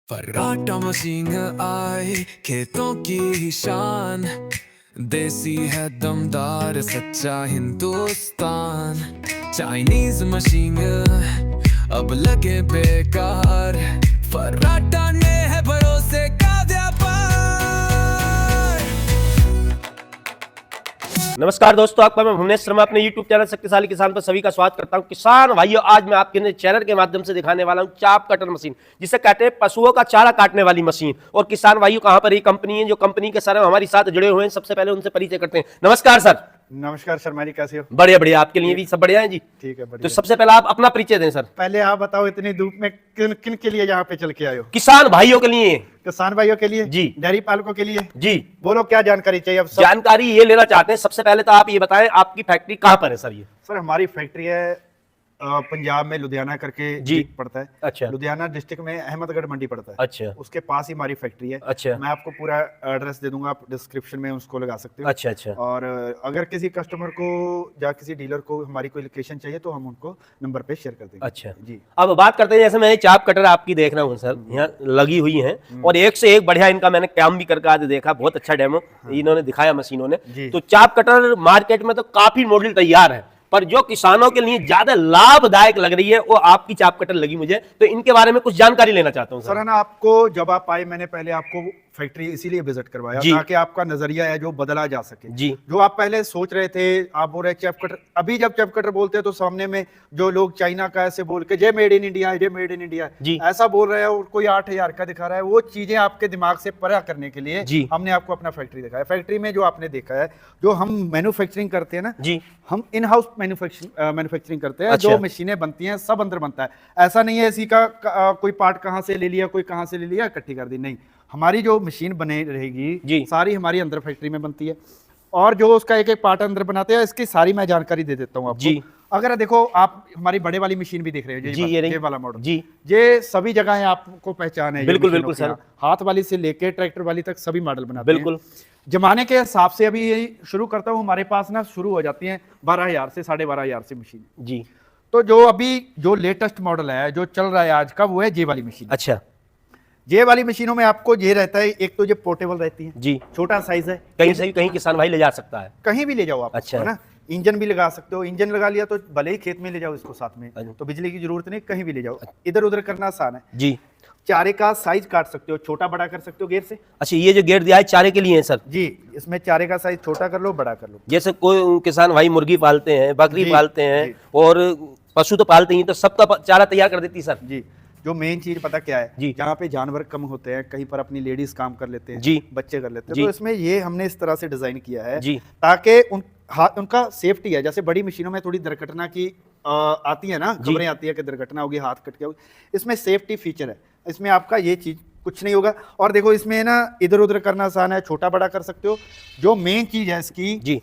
फर्राटा machine आई खेतों की ही शान, देसी है दमदार सच्चा हिंदुस्तान। चाइनीज मशीन अब लगे बेकार, फर्राटा ने है भरोसे का व्यापार। नमस्कार दोस्तों, आपका मैं भुवनेश शर्मा अपने YouTube चैनल शक्तिशाली किसान पर सभी का स्वागत करता हूं। किसान भाइयों, आज मैं आपके चैनल के माध्यम से दिखाने वाला हूं चाप कटर मशीन, जिसे कहते हैं पशुओं का चारा काटने वाली मशीन। और किसान भाइयों, कहां पर ये कंपनी है, जो कंपनी के सर हमारे साथ जुड़े हुए हैं, सबसे पहले उनसे परिचय करते हैं। नमस्कार सर। नमस्कार शर्मा जी, कैसे हो? बढ़िया बढ़िया, आपके लिए भी सब बढ़िया है जी। ठीक है, बढ़िया। तो सबसे पहले आप अपना परिचय दें सर। पहले आप बताओ, इतनी धूप में किन किन के लिए यहाँ पे चल के आए हो? किसान भाइयों के लिए। किसान भाइयों के लिए जी। डेयरी पालकों के लिए जी। बोलो, क्या जानकारी चाहिए? अब जानकारी ये लेना चाहते हैं, सबसे पहले तो आप ये बताएं, आपकी फैक्ट्री कहाँ पर है सर? ये सर, हमारी फैक्ट्री है पंजाब में लुधियाना करके जी पड़ता है। अच्छा। लुधियाना डिस्ट्रिक्ट में अहमदगढ़ मंडी पड़ता है। अच्छा उसके पास ही हमारी फैक्ट्री है। अच्छा। मैं आपको पूरा एड्रेस दे दूंगा, आप डिस्क्रिप्शन में उसको लगा सकते हो। अच्छा अच्छा। और अगर किसी कस्टमर को या किसी डीलर को हमारी कोई लोकेशन चाहिए तो हम उनको नंबर पे शेयर कर देंगे। अच्छा जी। अब बात करते हैं, जैसे मैं चाप कटर आपकी देख रहा हूँ सर, यहाँ लगी हुई हैं और एक से एक बढ़िया इनका मैंने काम भी करके आज देखा, बहुत अच्छा डेमो इन्होंने दिखाया मशीनों ने। जी। तो चाप कटर मार्केट में तो काफी मॉडल तैयार है, पर जो किसानों के लिए ज्यादा लाभदायक लग रही है वो आपकी चाप कटर लगी मुझे। तो इनके बारे में कुछ जानकारी लेना चाहता हूँ सर। है ना, आपको जब आप आए, मैंने पहले आपको फैक्ट्री इसीलिए विजिट करवाया ताकि आपका नजरिया है जो बदला जा सके। जी। जो आप पहले सोच रहे थे, आप बोल रहे चैप कटर, अभी जब चैप कटर बोलते हैं तो सामने में जो लोग चाइना का ऐसे बोल के, जय मेड इन इंडिया है, जय मेड इन इंडिया जी। ऐसा बोल रहे हैं और कोई 8,000 का दिखा रहा है, वो चीजें आपके दिमाग से परा करने के लिए जी। हमने आपको अपना फैक्ट्री दिखाया। फैक्ट्री में जो आपने देखा है, जो हम मैन्युफैक्चरिंग करते हैं ना जी, हम इन हाउस मैन्युफैक्चरिंग करते हैं। अच्छा। जो मशीनें बनती हैं सब अंदर बनता है। ऐसा नहीं है इसी का कोई पार्ट कहाँ से ले लिया, कोई कहाँ से ले लिया, इकट्ठी कर दी, नहीं। हमारी जो मशीन बने रहेगी जी। सारी हमारी अंदर फैक्ट्री में बनती है। और जो उसका एक एक पार्ट अंदर बनाते हैं, इसकी सारी मैं जानकारी दे देता हूँ आपको। जी। अगर देखो, आप हमारी बड़े वाली मशीन भी देख रहे हो, जी, ये वाला मॉडल जी। ये सभी जगह आपको पहचान है। ये बिल्कुल, मशीनों बिल्कुल की सर। यहाँ हाथ वाली से लेके ट्रैक्टर वाली तक सभी मॉडल बनाते हैं। बिल्कुल। जमाने के हिसाब से अभी यही शुरू करता हूँ, हमारे पास ना शुरू हो जाती है 12,000 से 12,500 से मशीन। जी। तो जो अभी जो लेटेस्ट मॉडल है जो चल रहा है आज का, वो है जे वाली मशीन। अच्छा। जे वाली मशीनों में आपको ये रहता है, एक तो ये पोर्टेबल रहती है जी। छोटा साइज है, कहीं से भी कहीं किसान भाई ले जा सकता है, कहीं भी ले जाओ आप। अच्छा। है ना, इंजन भी लगा सकते हो। इंजन लगा लिया तो भले ही खेत में ले जाओ इसको साथ में, अच्छा। तो बिजली की जरूरत नहीं, कहीं भी ले जाओ, इधर उधर करना आसान है। जी। चारे का साइज काट सकते हो, छोटा बड़ा कर सकते हो गेयर से। अच्छा, ये जो गेट दिया है चारे के लिए है सर? जी, इसमें चारे का साइज छोटा कर लो, बड़ा कर लो। जैसे कोई किसान भाई मुर्गी पालते हैं, बकरी जी, पालते हैं जी। और पशु तो पालते ही, तो सबका चारा तैयार कर देती है सर? जी। जो मेन चीज पता क्या है, जी। जहाँ पे जानवर कम होते हैं, कहीं पर अपनी लेडीज काम कर लेते हैं, जी। बच्चे कर लेते हैं, जी। तो इसमें ये हमने इस तरह से डिजाइन किया है जी। ताकि उनका सेफ्टी है। जैसे बड़ी मशीनों में थोड़ी दुर्घटना की आती है ना, खबरें आती है कि दुर्घटना होगी, हाथ कट गया होगी। इसमें सेफ्टी फीचर है, इसमें आपका ये चीज कुछ नहीं होगा। और देखो, इसमें ना इधर उधर करना आसान है, छोटा बड़ा कर सकते हो। जो मेन चीज है इसकी, जी।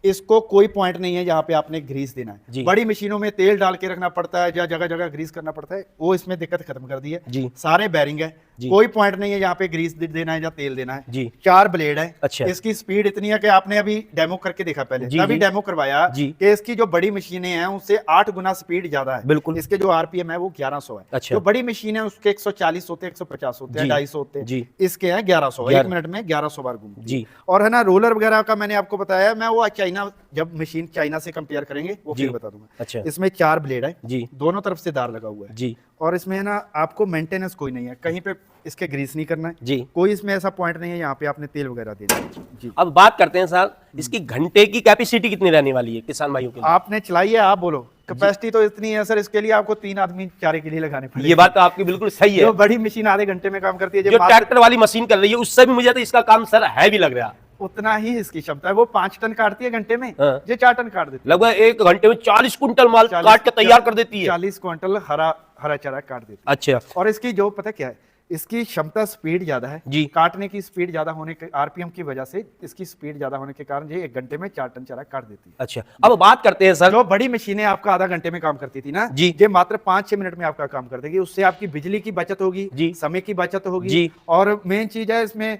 इसको कोई पॉइंट नहीं है जहाँ पे आपने ग्रीस देना जी। है। बड़ी मशीनों में तेल डाल के रखना पड़ता है या जगह जगह ग्रीस करना पड़ता है, वो इसमें दिक्कत खत्म कर दी है। जी। सारे बैरिंग है, जी। कोई पॉइंट नहीं है जहाँ पे ग्रीस देना है या तेल देना है। जी। 4 ब्लेड है। अच्छा। इसकी स्पीड इतनी है कि आपने अभी डेमो करके देखा, पहले जी, तभी जी। डेमो करवाया जी। कि इसकी जो बड़ी मशीनें हैं उससे 8 गुना स्पीड ज्यादा है। बिल्कुल। इसके जो आरपीएम है वो 1100 है। अच्छा। जो बड़ी मशीन है उसके 140 होते हैं, 150 होते हैं, जी। 250 होते हैं। जी। इसके हैं 1100, 1 मिनट में 1100 बार घूमती है। जी। और है ना, रोलर वगैरह का मैंने आपको बताया, मैं वो चाइना, जब मशीन चाइना से कंपेयर करेंगे वो जी। फिर बता दूंगा। अच्छा। इसमें 4 ब्लेड है जी। दोनों तरफ से दार लगा हुआ है। जी। और इसमें है ना, आपको मेंटेनेंस कोई नहीं है, कहीं पे इसके ग्रीस नहीं करना है। जी। कोई इसमें ऐसा पॉइंट नहीं है यहाँ पे आपने तेल वगैरह देना है। जी। अब बात करते हैं सर, इसकी घंटे की कैपेसिटी कितनी रहने वाली है किसान भाइयों के लिए? आपने चलाई है, आप बोलो। कैपेसिटी तो इतनी है सर, इसके लिए आपको 3 आदमी चारे के लिए लगाने पड़ेंगे। ये बात तो आपकी बिल्कुल सही है। जो बड़ी मशीन आधे घंटे में काम करती है, जो ट्रैक्टर वाली मशीन कर रही है उससे भी मुझे तो इसका काम सर है भी लग रहा, उतना ही इसकी क्षमता है। वो 5 टन काटती है घंटे में, हाँ। ये 4 टन काट देती है। लगभग 1 घंटे में 40 कुंटल माल काट के तैयार कर देती है। 40 क्विंटल हरा चारा काट देती है। अच्छा। और इसकी जो पता क्या है, इसकी क्षमता स्पीड ज्यादा है। जी। काटने की स्पीड ज्यादा होने के, आरपीएम की वजह से इसकी स्पीड ज्यादा होने के कारण ये 1 घंटे में 4 टन चारा काट देती है। अच्छा, अब बात करते हैं सर, जो बड़ी मशीनें आपका आधा घंटे में काम करती थी ना जी। ये मात्र 5-6 मिनट में आपका काम कर देगी। उससे आपकी बिजली की बचत होगी, जी। समय की बचत होगी। जी। और मेन चीज है इसमें,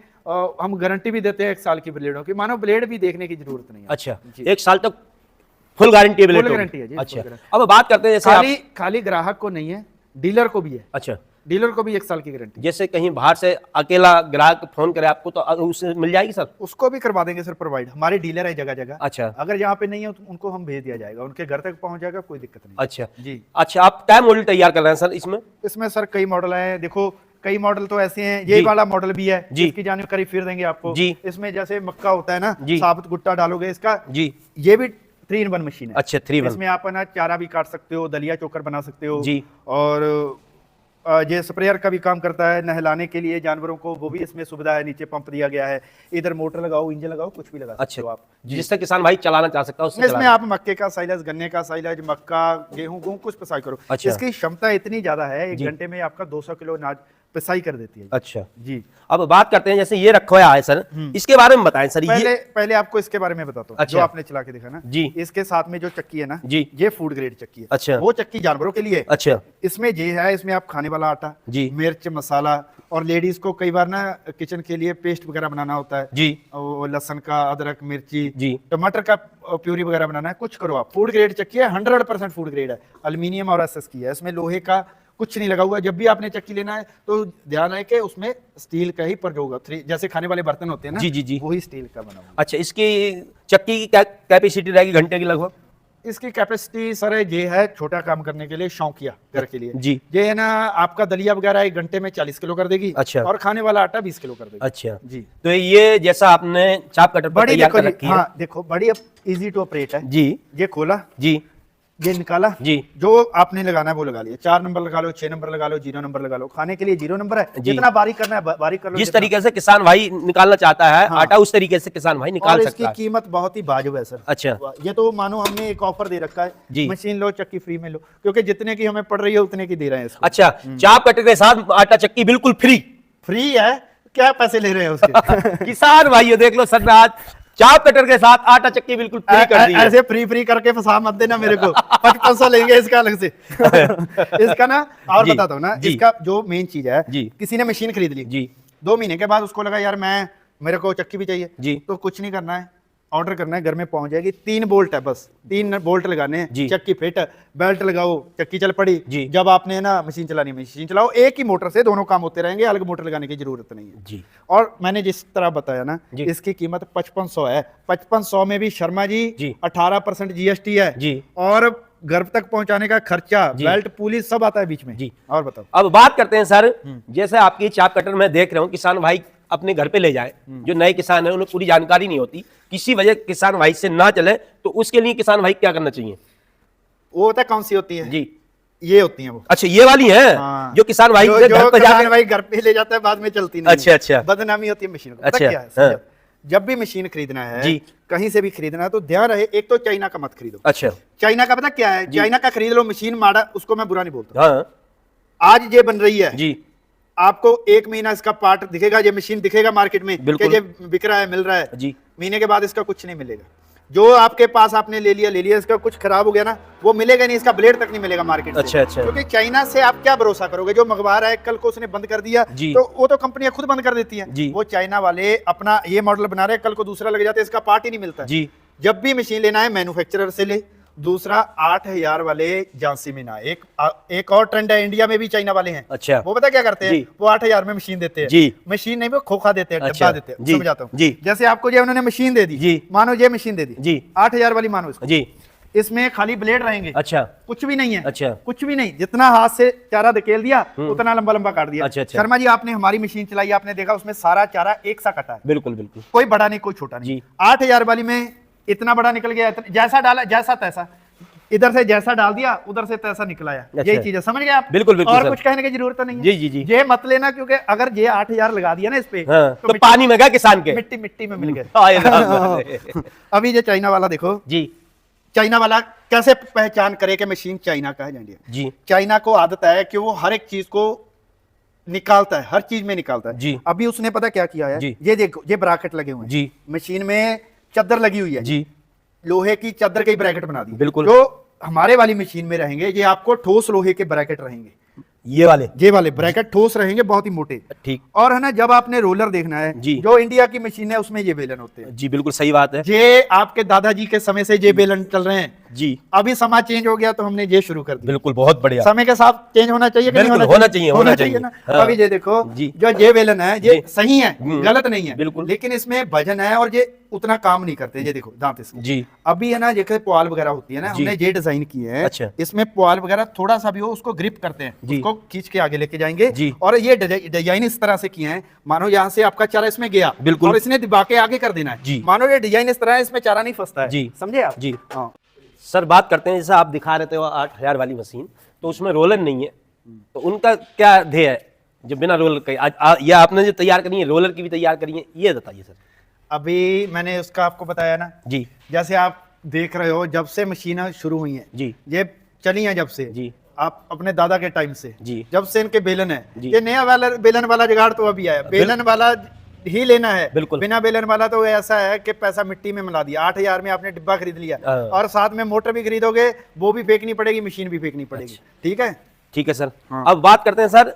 हम गारंटी भी देते हैं 1 साल की ब्लेडों की। मानो ब्लेड भी देखने की जरूरत नहीं है। अच्छा, जी। 1 साल तक फुल गारंटी फुल गारंटी है जी। अच्छा, अब बात करते हैं जैसे खाली ग्राहक को नहीं है, डीलर को भी है। अच्छा, डीलर को भी 1 साल की गारंटी। जैसे कहीं बाहर से अकेला ग्राहक फोन करे आपको तो उससे मिल जाएगी सर? उसको भी करवा देंगे सर प्रोवाइड, हमारे डीलर है जगह जगह। अच्छा। अगर यहाँ पे नहीं है तो उनको हम भेज दिया जाएगा, उनके घर तक पहुंच जाएगा, कोई दिक्कत नहीं। अच्छा जी। अच्छा, आप क्या मॉडल तैयार कर रहे हैं सर इसमें? इसमें सर कई मॉडल है, देखो कई मॉडल तो ऐसे हैं, ये वाला मॉडल भी है जी, इसकी जानकारी फिर देंगे आपको जी। इसमें जैसे मक्का होता है ना, जी, साबुत गुट्टा डालोगे इसका जी, ये भी 3 in 1 मशीन है। अच्छा 3 in 1। इसमें आप ना चारा भी काट सकते हो, दलिया चोकर बना सकते हो जी। और ये स्प्रेयर का भी काम करता है, नहलाने के लिए जानवरों को, वो भी इसमें सुविधा है, नीचे पंप दिया गया है, इधर मोटर लगाओ, इंजन लगाओ, कुछ भी लगा सकते हो आप, जिससे किसान भाई चलाना चाह सकता है उससे इसमें आप मक्के का साइलेज, गन्ने का साइलेज, मक्का, गेहूं कुछ पिसाई करो। अच्छा। इसकी क्षमता इतनी ज्यादा है, 1 घंटे में आपका 200 किलो अनाज पिसाई कर देती है। अच्छा जी। अब बात करते हैं, जैसे ये रखा हुआ है सर, इसके बारे में बताएं सर। पहले आपको इसके बारे में बताता हूँ। अच्छा। जो आपने चला के देखा ना जी, इसके साथ में जो चक्की है ना जी, ये फूड ग्रेड चक्की है। अच्छा। वो चक्की जानवरों के लिए। अच्छा। इसमें ये है, इसमें आप खाने वाला आटा, जी, मिर्च मसाला, और लेडीज को कई बार ना किचन के लिए पेस्ट वगैरह बनाना होता है जी, लहसुन का, अदरक, मिर्ची, जी, टमाटर का प्यूरी वगैरह बनाना है, कुछ करो आप। फूड ग्रेड चक्की है, 100% फूड ग्रेड है, एल्यूमिनियम और एसएस की है, इसमें लोहे का कुछ नहीं लगा हुआ है। जब भी आपने चक्की लेना है तो ध्यान है कि उसमें स्टील का ही पर होगा, जैसे खाने वाले बर्तन होते हैं ना, जी, जी, जी, वही स्टील का बना हुआ। अच्छा, इसकी चक्की की क्या कैपेसिटी रहेगी घंटे की लगभग? इसकी कैपेसिटी सर ये है छोटा काम करने के लिए, शौकिया घर के लिए जी, ये है ना, आपका दलिया वगैरह 1 घंटे में 40 किलो कर देगी। अच्छा। और खाने वाला आटा 20 किलो कर देगी। अच्छा जी। तो ये जैसा आपने चाप कटर पर बड़ी तैयार देखो कर जी, रखी है। हाँ देखो बड़ी इजी टू ऑपरेट है जी, ये खोला जी, ये निकाला जी, जो आपने लगाना है वो लगा लिया, 4 नंबर लगा लो, 6 नंबर लगा लो, 0 नंबर लगा लो, खाने के लिए 0 नंबर है, जी। जितना बारीक करना है बारीक कर लो। जिस तरीके से किसान भाई निकालना चाहता है हाँ। आटा, उस तरीके से किसान भाई और निकाल इसकी सकता है। कीमत बहुत ही वाजिब है सर। अच्छा। ये तो मानो हमने एक ऑफर दे रखा है, जी। मशीन लो चक्की फ्री में लो, क्योंकि जितने की हमें पड़ रही है उतने की दे रहे हैं इसको। अच्छा, चाप कटर के साथ आटा चक्की बिल्कुल फ्री है, क्या पैसे ले रहे हैं उसके? किसान भाइयों देख लो सर, आज चाप कटर के साथ आटा चक्की बिल्कुल फ्री कर दी है। ऐसे फ्री करके फंसा मत देना मेरे को, 5500 लेंगे इसका अलग से। इसका ना और जी, बताता हूँ ना, जी। इसका जो मेन चीज है, जी। किसी ने मशीन खरीद ली जी, 2 महीने के बाद उसको लगा यार मेरे को चक्की भी चाहिए जी, तो कुछ नहीं करना है, ऑर्डर करना है, घर में पहुंच जाएगी। 3 बोल्ट है, बस 3 बोल्ट लगाने हैं, जी। चक्की फिट, बेल्ट लगाओ, चक्की चल पड़ी। जी। जब आपने ना मशीन चलानी, मशीन चलाओ, एक ही मोटर से दोनों काम होते रहेंगे, अलग मोटर लगाने की जरूरत नहीं है। जी। और मैंने जिस तरह बताया ना, जी। इसकी कीमत 5500 है। 5500 में भी शर्मा जी, जी। 18% जीएसटी है जी। और घर तक पहुंचाने का खर्चा, जी। बेल्ट, पुलिस सब आता है बीच में। जी। और बताओ। अब बात करते हैं सर, जैसे आपकी चाप कटर मैं देख रहा हूं, किसान भाई अपने घर पे ले जाए, जो नए किसान है उन्हें पूरी जानकारी नहीं होती, किसी वजह किसान भाई से ना चले, तो उसके लिए किसान भाई क्या करना चाहिए? वो होता है कौन सी होती है? जी, ये होती है वो। अच्छा, ये वाली है। हाँ। जो किसान भाई जो घर पे किसान जाके भाई घर पे ले जाता है, बाद में चलती नहीं। अच्छा, अच्छा। बदनामी होती है मशीन को। पता अच्छा, क्या है? हाँ। समझो। जब भी मशीन खरीदना है, जी। कहीं से भी खरीदना है तो ध्यान रहे, एक तो चाइना का मत खरीदो। अच्छा, चाइना का पता क्या है? जी। चाइना का खरीद लो, मशीन माड़ा, उसको मैं बुरा नहीं बोलता। हाँ, आज ये बन रही है, जी, आपको 1 महीना इसका पार्ट दिखेगा, ये मशीन दिखेगा मार्केट में कि बिल्कुल। ये बिक रहा है, मिल रहा है। जी, महीने के बाद इसका कुछ नहीं मिलेगा। जो आपके पास आपने ले लिया, इसका कुछ खराब हो गया ना, वो मिलेगा नहीं, इसका ब्लेड तक नहीं मिलेगा मार्केट से। अच्छा, अच्छा। क्योंकि चाइना से आप क्या भरोसा करोगे? जो मंगवा रहा है, कल को उसने बंद कर दिया जी। तो वो तो कंपनियां खुद बंद कर देती हैं। जी। वो चाइना वाले अपना ये मॉडल बना रहे हैं, कल को दूसरा लग जाता है, इसका पार्ट ही नहीं मिलता है। जी। जब भी मशीन लेना है मैन्युफैक्चरर से ले। दूसरा 8000 वाले झांसी में ना, एक और ट्रेंड है, इंडिया में भी चाइना वाले हैं। अच्छा। वो पता क्या करते हैं? जी। वो 8000 में मशीन देते हैं। जी। मशीन नहीं, वो खोखा देते हैं, अच्छा। डब्बा देते हैं। जी। समझाता हूँ। जी। जैसे आपको ये उन्होंने मशीन दे दी, जी। मानो ये मशीन दे दी जी। 8000 वाली, मानो इसको। जी, इसमें खाली ब्लेड रहेंगे, अच्छा, कुछ भी नहीं है। अच्छा। कुछ भी नहीं, जितना हाथ से चारा धकेल दिया उतना लंबा लंबा काट दिया। अच्छा, अच्छा। शर्मा जी, आपने हमारी मशीन चलाई, आपने देखा उसमें सारा चारा एक सा कटा है, बिल्कुल बिल्कुल। कोई बड़ा नहीं कोई छोटा नहीं। जी। 8000 वाली में इतना बड़ा निकल गया, जैसा डाला जैसा तैसा, इधर से जैसा डाल दिया उधर से तैसा निकलाया। अच्छा। यही चीज है, समझ गए आप? बिल्कुल, बिल्कुल और सर। कुछ कहने की जरूरत नहीं है। जी, जी, जी। ये मत लेना, क्योंकि अगर ये 8000 लगा दिया ना इस पे, हाँ, तो मिट्टी- पानी में गया किसान के। मिट्टी में मिल गए। हाय राम। अभी ये चाइना वाला देखो, जी, चाइना वाला कैसे पहचान करे कि मशीन चाइना का है या इंडिया? जी, चाइना को आदत है कि वो हर एक चीज को निकालता है, हर चीज में निकालता है। जी। अभी उसने पता क्या किया है? जी। ये देखो, ये ब्रैकेट लगे हुए हैं। जी। मशीन में चादर लगी हुई है, जी, लोहे की चादर के ब्रैकेट बना दी। बिल्कुल। जो हमारे वाली मशीन में रहेंगे, ये आपको ठोस लोहे के ब्रैकेट रहेंगे। ये वाले ब्रैकेट ठोस रहेंगे, बहुत ही मोटे। ठीक। और है ना, जब आपने रोलर देखना है, जी। जो इंडिया की मशीन है उसमें ये बेलन होते हैं। जी, बिल्कुल सही बात है। ये आपके दादाजी के समय से ये बेलन चल रहे हैं। जी। अभी समाज चेंज हो गया तो हमने ये शुरू कर दिया। बिल्कुल, बहुत बढ़िया। समय के साथ चेंज होना चाहिए कि नहीं बिल्कुल, होना चाहिए? होना चाहिए ना। हाँ। अभी ये देखो जी। जो ये बेलन है ये जी। सही है, गलत नहीं है, बिल्कुल। लेकिन इसमें वजन है और ये उतना काम नहीं करते। ये देखो दांत इसके। जी। अभी है ना जैसे पुआल वगैरह होती है ना, जी। हमने ये डिजाइन की है। अच्छा। इसमें पुआल वगैरह थोड़ा सा भी हो उसको ग्रिप करते हैं, जी। उसको खींच के आगे लेके जाएंगे। जी। और ये डिजाइन इस तरह से किए हैं, मानो यहाँ से आपका चारा इसमें गया, बिल्कुल। और इसने दबा के आगे कर देना है। जी। मानो ये डिजाइन इस तरह है, इसमें चारा नहीं फंसता है। जी। समझे आप? जी। हाँ। सर बात करते हैं, जैसा आप दिखा रहे थे वो 8000 वाली मशीन, तो उसमें रोलर नहीं है, तो उनका क्या ध्येय है जो बिना रोलर के या आपने जो तैयार करी है रोलर की भी तैयार करी है, ये बताइए सर। अभी मैंने उसका आपको बताया ना जी। जैसे आप देख रहे हो जब से मशीनें शुरू हुई हैं, जी। ये चली हैं जब से, जी। आप अपने दादा के टाइम से, जी। जब से इनके बेलन है, जी। ये नया वाला बेलन वाला जुगाड़ तो अभी आया, बेलन वाला ही लेना है। बिल्कुल। बिना बेलन वाला तो ऐसा है कि पैसा मिट्टी में मिला दिया। 8000 में आपने डिब्बा खरीद लिया हाँ। और साथ में मोटर भी खरीदोगे, वो भी फेंकनी पड़ेगी, मशीन भी फेंकनी पड़ेगी। ठीक है। ठीक है सर। हाँ। अब बात करते हैं सर,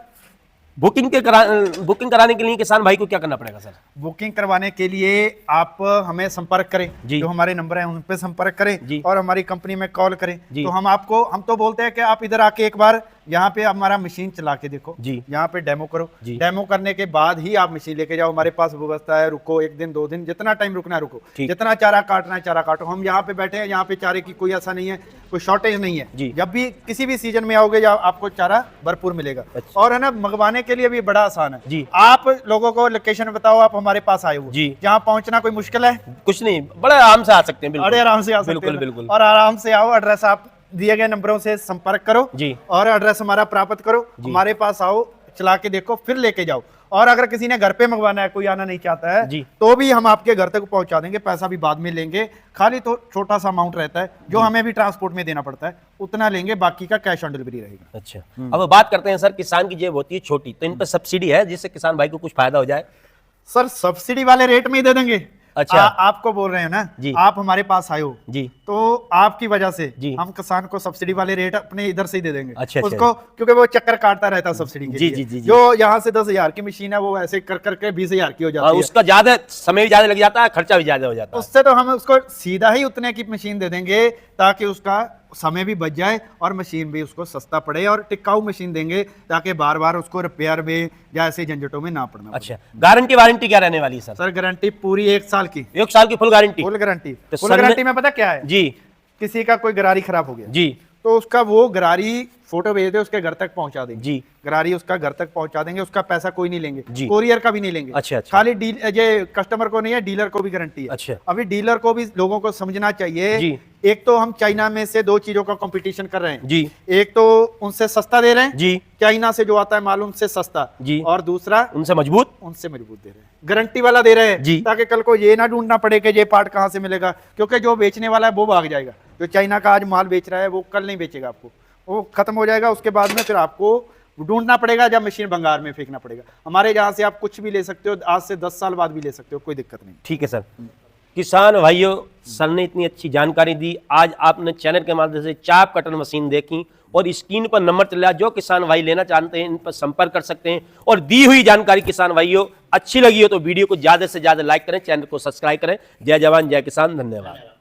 बुकिंग कराने के लिए किसान भाई को क्या करना पड़ेगा सर? बुकिंग करवाने के लिए आप हमें संपर्क करें, जी। जो हमारे नंबर हैं उन पे संपर्क करें जी। और हमारी कंपनी में कॉल करें। जी। तो हम तो बोलते हैं कि आप इधर आके एक बार यहाँ पे हमारा मशीन चला के देखो, जी। यहाँ पे डेमो करो। जी। डेमो करने के बाद ही आप मशीन लेके जाओ। हमारे पास व्यवस्था है, रुको 1 दिन 2 दिन, जितना टाइम रुकना है रुको, ठीक। जितना चारा काटना है चारा काटो। हम यहाँ पे बैठे हैं, यहाँ पे चारे की कोई ऐसा नहीं है, कोई शॉर्टेज नहीं है। जी। जब भी किसी भी सीजन में आओगे आपको चारा भरपूर मिलेगा। अच्छा। और है ना, मंगवाने के लिए भी बड़ा आसान है। जी। आप लोगों को लोकेशन बताओ, आप हमारे पास आए हो, जी। यहाँ पहुंचना कोई मुश्किल है? कुछ नहीं, बड़े आराम से आ सकते हैं। बिल्कुल। बड़े आराम से आ सकते बिल्कुल, हैं। बिल्कुल। और आराम से आओ, एड्रेस आप दिए गए नंबरों से संपर्क करो जी। और एड्रेस हमारा प्राप्त करो, हमारे पास आओ, चला के देखो, फिर लेके जाओ। और अगर किसी ने घर पे मंगवाना है, कोई आना नहीं चाहता है, जी। तो भी हम आपके घर तक पहुंचा देंगे, पैसा भी बाद में लेंगे। खाली तो छोटा सा अमाउंट रहता है जो हमें भी ट्रांसपोर्ट में देना पड़ता है, उतना लेंगे, बाकी का कैश ऑन डिलीवरी रहेगा। अच्छा। अब बात करते हैं सर, किसान की जेब होती है छोटी, तो इन पर सब्सिडी है जिससे किसान भाई को कुछ फायदा हो जाए? सर सब्सिडी वाले रेट में ही दे देंगे। अच्छा। आपको बोल रहे हो ना जी। आप हमारे पास आए हो, जी। तो आपकी वजह से जी। हम किसान को सब्सिडी वाले रेट अपने इधर से ही दे देंगे। अच्छा, अच्छा। उसको, क्योंकि वो चक्कर काटता रहता है सब्सिडी के जी, लिए। जी, जी, जी। जो यहाँ से 10,000 की मशीन है, वो ऐसे कर करके 20,000 की हो जाती है। उसका ज्यादा समय भी ज्यादा लग जाता है, खर्चा भी ज्यादा हो जाता है। उससे तो हम उसको सीधा ही उतने की मशीन दे देंगे ताकि उसका समय भी बच जाए और मशीन भी उसको सस्ता पड़े, और टिकाऊ मशीन देंगे ताकि बार बार उसको रिपेयर में या ऐसे झंझटों में ना पड़ना पड़े। अच्छा, गारंटी वारंटी क्या रहने वाली है सर? सर गारंटी पूरी 1 साल की, 1 साल की फुल गारंटी? Full guarantee. तो फुल सर गारंटी में पता क्या है? जी। किसी का कोई गरारी खराब हो गया जी। तो उसका वो गरारी फोटो भेज दे, उसके घर तक पहुंचा देंगे। जी। गरारी उसका घर तक पहुंचा देंगे, उसका पैसा कोई नहीं लेंगे, जी। कोरियर का भी नहीं लेंगे। अच्छा, अच्छा। खाली ये कस्टमर को नहीं है, डीलर को भी गारंटी है। अच्छा। अभी डीलर को भी लोगों को समझना चाहिए। जी। एक तो हम चाइना में से 2 चीजों का कंपटीशन कर रहे हैं। जी। एक तो उनसे सस्ता दे रहे हैं, जी। चाइना से जो आता है माल उनसे सस्ता, जी। और दूसरा उनसे मजबूत? उनसे मजबूत दे रहे हैं, गारंटी वाला दे रहे हैं। जी। ताकि कल को ये ना ढूंढना पड़े कि ये पार्ट कहाँ से मिलेगा, क्योंकि जो बेचने वाला है वो भाग जाएगा। जो चाइना का आज माल बेच रहा है वो कल नहीं बेचेगा आपको, वो खत्म हो जाएगा। उसके बाद में फिर आपको ढूंढना पड़ेगा, जब मशीन भंगार में फेंकना पड़ेगा। हमारे यहाँ से आप कुछ भी ले सकते हो, आज से 10 साल बाद भी ले सकते हो, कोई दिक्कत नहीं। ठीक है सर। किसान भाइयों, सर ने इतनी अच्छी जानकारी दी। आज आपने चैनल के माध्यम से चाप कटर मशीन देखी और स्क्रीन पर नंबर चल रहा है, जो किसान भाई लेना चाहते हैं इन पर संपर्क कर सकते हैं। और दी हुई जानकारी किसान भाइयों अच्छी लगी हो तो वीडियो को ज्यादा से ज्यादा लाइक करें, चैनल को सब्सक्राइब करें। जय जवान जय किसान, धन्यवाद।